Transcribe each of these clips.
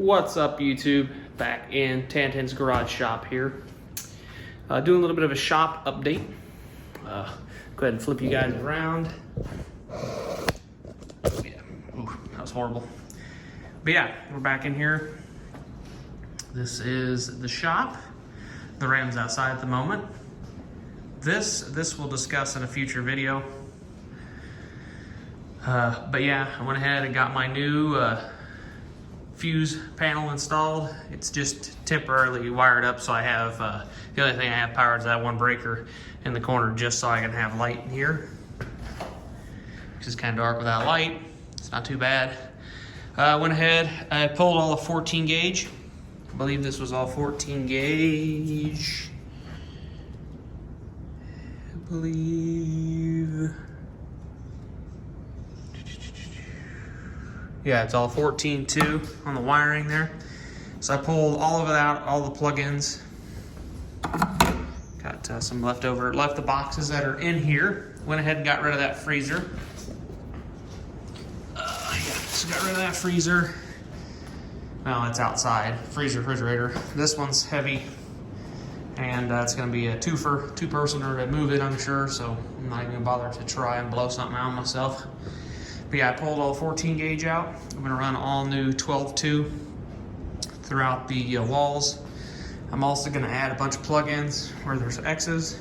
What's up, YouTube? Back in Tantan's garage shop here. Doing a little bit of a shop update. Go ahead and flip you guys around. Yeah, ooh, that was horrible. But yeah, we're back in here. This is the shop. The Ram's outside at the moment. This we'll discuss in a future video. But yeah, I went ahead and got my new fuse panel installed. It's just temporarily wired up, so I have the only thing I have powered is that one breaker in the corner, just so I can have light in here, which is kind of dark without light. It's not too bad. Went ahead, I pulled all the 14 gauge. I believe this was all 14 gauge. I believe. Yeah, it's all 14.2 on the wiring there. So I pulled all of it out, all the plugins. Got some leftover, left the boxes that are in here. Went ahead and got rid of that freezer. So got rid of that freezer. Well, it's outside, freezer, refrigerator. This one's heavy, and it's gonna be a twofer, two-personer to move it, I'm sure, so I'm not even gonna bother to try and blow something out myself. But yeah, I pulled all 14 gauge out. I'm gonna run all new 12.2 throughout the walls. I'm also gonna add a bunch of plugins where there's X's,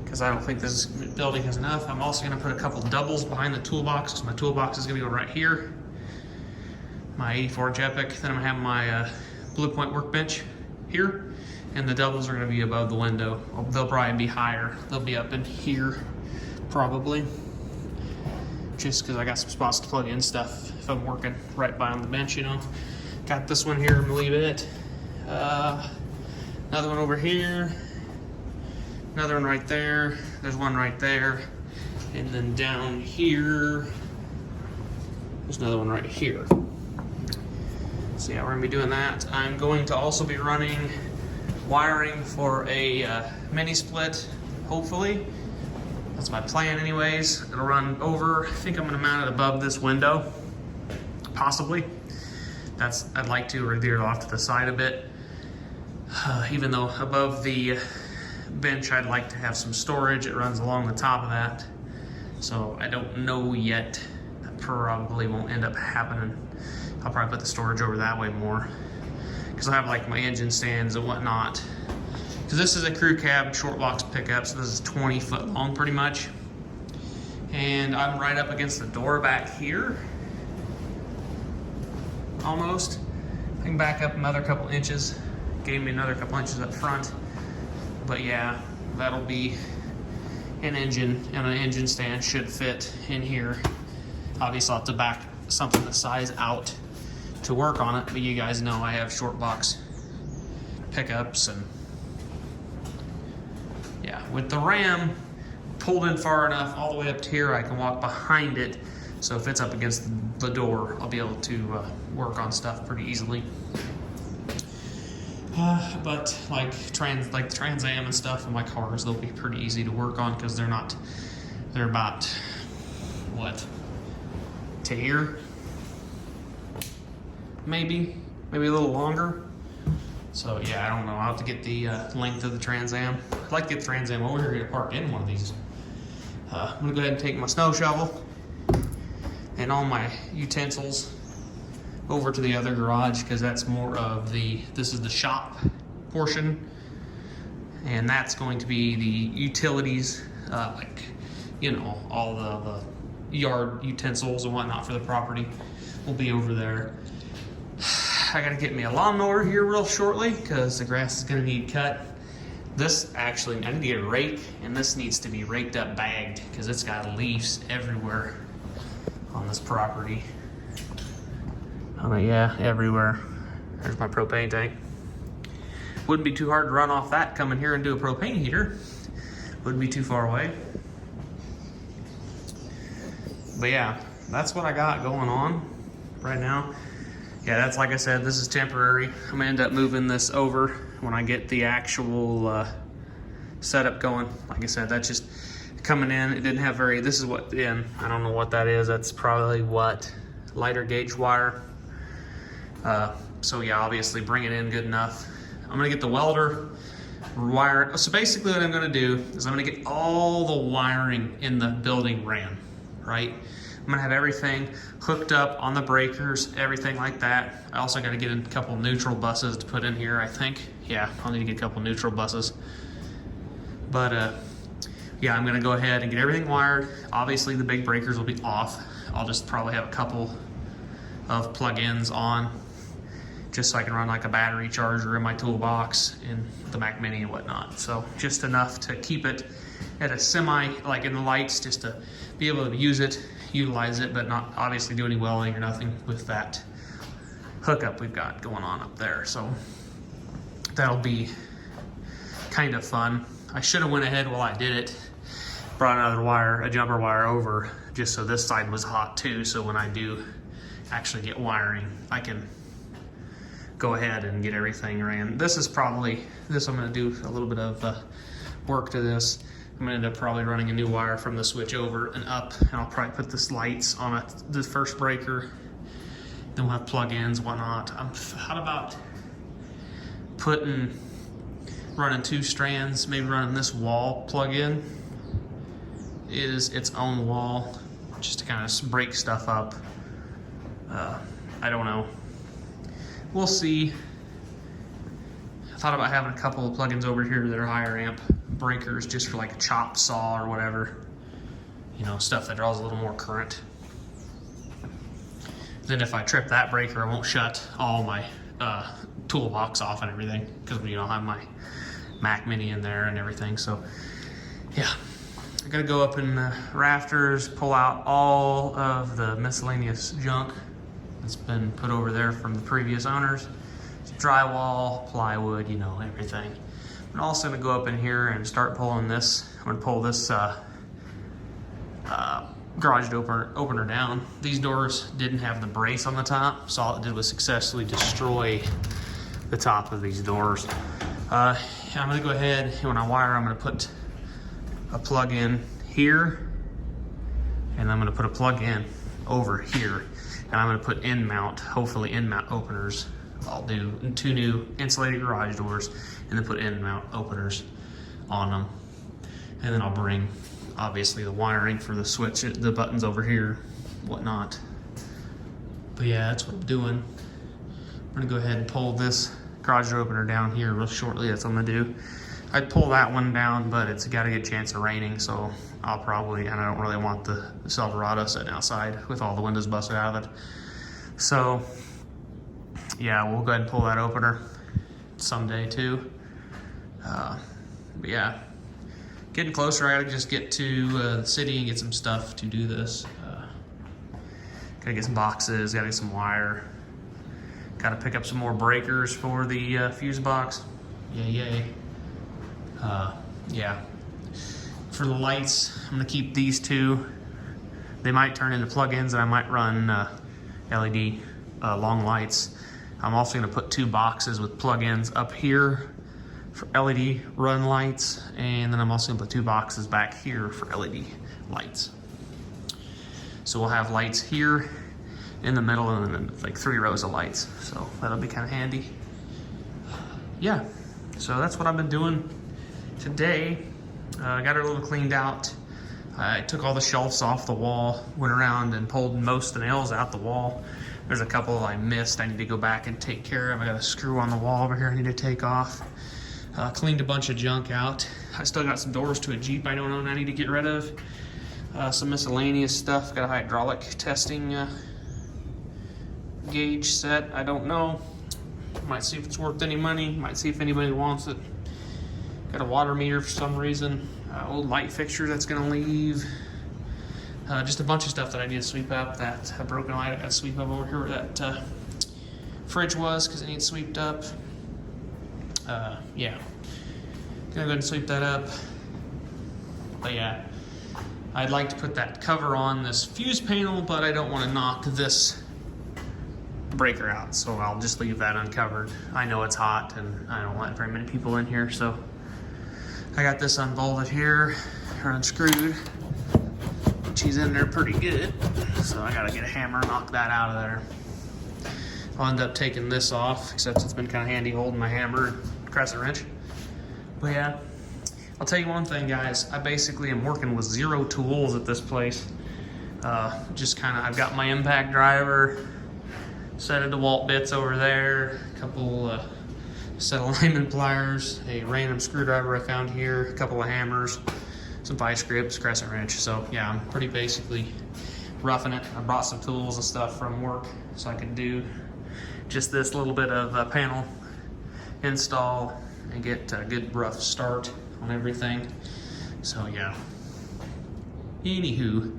because I don't think this building has enough. I'm also gonna put a couple doubles behind the toolbox, because my toolbox is gonna go right here. My 84-inch Epic, then I'm gonna have my Blue Point workbench here, and the doubles are gonna be above the window. They'll probably be higher. They'll be up in here, probably. Just because I got some spots to plug in stuff if I'm working right by on the bench, you know. Got this one here, I'm gonna leave it. Another one over here. Another one right there. There's one right there. And then down here, there's another one right here. So yeah, we're gonna be doing that. I'm going to also be running wiring for a mini split, hopefully. That's my plan anyways. It'll run over. I think I'm gonna mount it above this window, possibly. I'd like to, or veer off to the side a bit. Even though above the bench, I'd like to have some storage. It runs along the top of that. So I don't know yet. That probably won't end up happening. I'll probably put the storage over that way more, because I have like my engine stands and whatnot. Because this is a crew cab short box pickup, so this is 20 foot long pretty much. And I'm right up against the door back here. Almost. I can back up another couple inches. Gave me another couple inches up front. But yeah, that'll be an engine, and an engine stand should fit in here. Obviously I'll have to back something the size out to work on it, but you guys know I have short box pickups, and yeah, with the Ram pulled in far enough all the way up to here, I can walk behind it. So if it's up against the door, I'll be able to work on stuff pretty easily. But like the Trans Am and stuff in my cars, they'll be pretty easy to work on, because they're about, what, to here? Maybe a little longer. So yeah, I don't know. I'll have to get the length of the Trans Am. I'd like to get the Trans Am over here to park in one of these. I'm gonna go ahead and take my snow shovel and all my utensils over to the other garage, because that's more of this is the shop portion, and that's going to be the utilities, like, you know, all the yard utensils and whatnot for the property will be over there. I gotta get me a lawnmower here real shortly, because the grass is gonna need cut. This actually, I need to get a rake, and this needs to be raked up, bagged, because it's got leaves everywhere on this property. Oh yeah, everywhere. There's my propane tank. Wouldn't be too hard to run off that, coming here and do a propane heater. Wouldn't be too far away. But yeah, that's what I got going on right now. Yeah, that's, like I said, this is temporary. I'm gonna end up moving this over when I get the actual setup going. Like I said, that's just coming in. It didn't have this is what in. I don't know what that is. That's probably what, lighter gauge wire. So yeah, obviously bring it in good enough. I'm gonna get the welder, wire it. So basically what I'm gonna do is I'm gonna get all the wiring in the building ran, right? I'm gonna have everything hooked up on the breakers, everything like that. I also gotta get a couple neutral buses to put in here, I think. Yeah, I'll need to get a couple neutral buses. But yeah, I'm gonna go ahead and get everything wired. Obviously the big breakers will be off. I'll just probably have a couple of plug-ins on, just so I can run like a battery charger in my toolbox in the Mac Mini and whatnot. So just enough to keep it at a semi, like in the lights, just to be able to use it, utilize it, but not obviously do any welding or nothing with that hookup we've got going on up there. So that'll be kind of fun. I should have went ahead while I did it, brought another wire, a jumper wire over, just so this side was hot too, so when I do actually get wiring, I can go ahead and get everything ran. This is probably, I'm gonna do a little bit of work to this. I'm gonna end up probably running a new wire from the switch over and up, and I'll probably put this lights on the first breaker. Then we'll have plug-ins, whatnot. I'm thought about running 2 strands, maybe running this wall plug-in is its own wall, just to kind of break stuff up. I don't know. We'll see. I thought about having a couple of plugins over here that are higher amp breakers, just for like a chop saw or whatever. You know, stuff that draws a little more current. Then if I trip that breaker, I won't shut all my toolbox off and everything, because you know, I have my Mac Mini in there and everything. So yeah, I gotta go up in the rafters, pull out all of the miscellaneous junk that's been put over there from the previous owners. It's drywall, plywood, you know, everything. I'm also gonna go up in here and start pulling this. I'm gonna pull this garage opener down. These doors didn't have the brace on the top, so all it did was successfully destroy the top of these doors. I'm gonna go ahead, and when I wire, I'm gonna put a plug in here, and I'm gonna put a plug in over here, and I'm gonna put end mount, hopefully end mount openers. I'll do 2 new insulated garage doors, and then put end mount openers on them. And then I'll bring, obviously, the wiring for the switch, the buttons over here, whatnot. But yeah, that's what I'm doing. I'm gonna go ahead and pull this garage door opener down here real shortly. That's what I'm gonna do. I'd pull that one down, but it's got a good chance of raining, so I'll probably, and I don't really want the Silverado sitting outside with all the windows busted out of it. So yeah, we'll go ahead and pull that opener someday too. But yeah, getting closer. I gotta just get to the city and get some stuff to do this. Gotta get some boxes, gotta get some wire. Gotta pick up some more breakers for the fuse box. Yay. Yeah. For the lights, I'm gonna keep these 2. They might turn into plug-ins, and I might run LED long lights. I'm also gonna put 2 boxes with plug-ins up here for LED run lights, and then I'm also gonna put 2 boxes back here for LED lights. So we'll have lights here in the middle, and then like 3 rows of lights. So that'll be kind of handy. Yeah, so that's what I've been doing today. I got it a little cleaned out. I took all the shelves off the wall, went around and pulled most of the nails out the wall. There's a couple I missed I need to go back and take care of. I got a screw on the wall over here I need to take off. Cleaned a bunch of junk out. I still got some doors to a Jeep I don't own I need to get rid of. Some miscellaneous stuff. Got a hydraulic testing gauge set. I don't know. Might see if it's worth any money. Might see if anybody wants it. Got a water meter for some reason. Old light fixture that's gonna leave. Just a bunch of stuff that I need to sweep up. That broken light I gotta sweep up over here where that fridge was, because it needs swept up. Yeah. Gonna go ahead and sweep that up. But yeah, I'd like to put that cover on this fuse panel, but I don't want to knock this breaker out, so I'll just leave that uncovered. I know it's hot, and I don't want very many people in here, so I got this unbolted here, or unscrewed. She's in there pretty good, so I gotta get a hammer and knock that out of there. I'll end up taking this off, except it's been kind of handy holding my hammer and crescent wrench. But yeah, I'll tell you one thing, guys. I basically am working with 0 tools at this place. Just kind of, I've got my impact driver, set of DeWalt bits over there, a couple set of alignment pliers, a random screwdriver I found here, a couple of hammers, some vice grips, crescent wrench. So yeah, I'm pretty basically roughing it. I brought some tools and stuff from work so I could do just this little bit of panel install and get a good rough start on everything. So yeah, anywho,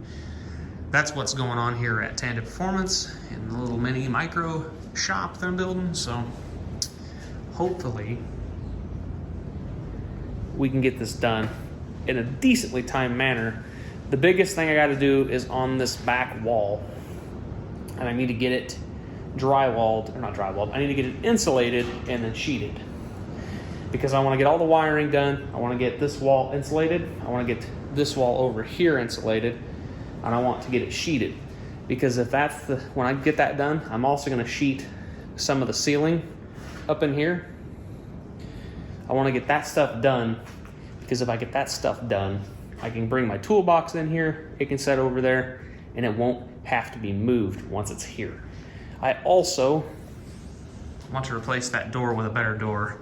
that's what's going on here at Tandem Performance in the little mini micro shop that I'm building. So hopefully we can get this done in a decently timed manner. The biggest thing I got to do is on this back wall, and I need to get it drywalled, or not drywalled, I need to get it insulated and then sheeted, because I want to get all the wiring done. I want to get this wall insulated, I want to get this wall over here insulated, and I want to get it sheeted, because if that's when I get that done, I'm also going to sheet some of the ceiling up in here. I want to get that stuff done, because if I get that stuff done, I can bring my toolbox in here, it can set over there, and it won't have to be moved once it's here. I also want to replace that door with a better door,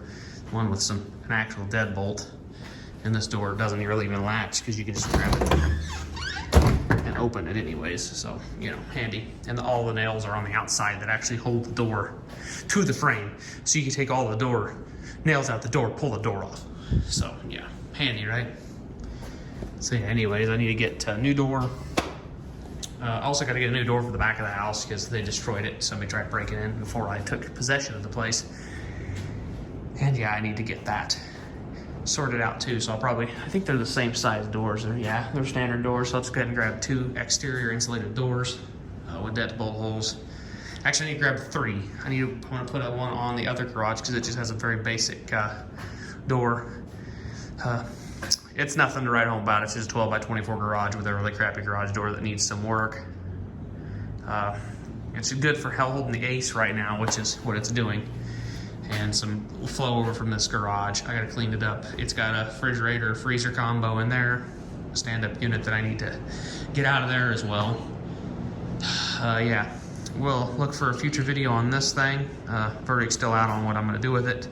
one with an actual deadbolt. And this door doesn't really even latch, because you can just grab it and open it anyways. So, you know, handy. And all the nails are on the outside that actually hold the door to the frame. So you can take all the nails out the door, pull the door off. So yeah, handy, right? So yeah, anyways, I need to get a new door. I also got to get a new door for the back of the house, because they destroyed it. Somebody tried breaking in before I took possession of the place. And yeah, I need to get that sorted out too. So I think they're the same size doors. They're standard doors. So let's go ahead and grab 2 exterior insulated doors with deadbolt holes. Actually, I need to grab 3. I'm gonna put one on the other garage, because it just has a very basic door. It's nothing to write home about. It's just a 12 by 24 garage with a really crappy garage door that needs some work. It's good for holding the ace right now, which is what it's doing. And some flow over from this garage. I gotta clean it up. It's got a refrigerator, freezer combo in there, a stand-up unit that I need to get out of there as well. Yeah, we'll look for a future video on this thing. Verdict's still out on what I'm gonna do with it.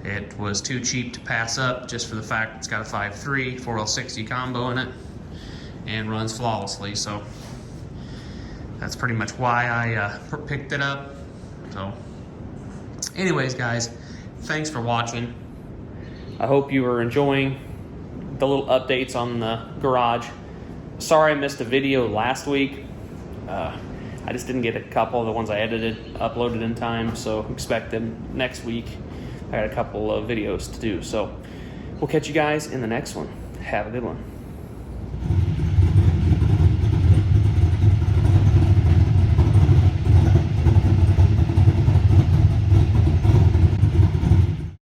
It was too cheap to pass up, just for the fact it's got a 5.3 4L60 combo in it and runs flawlessly. So that's pretty much why I picked it up. So anyways, guys, thanks for watching. I hope you were enjoying the little updates on the garage. Sorry I missed a video last week. I just didn't get a couple of the ones I edited, uploaded in time, so expect them next week. I got a couple of videos to do, so we'll catch you guys in the next one. Have a good one.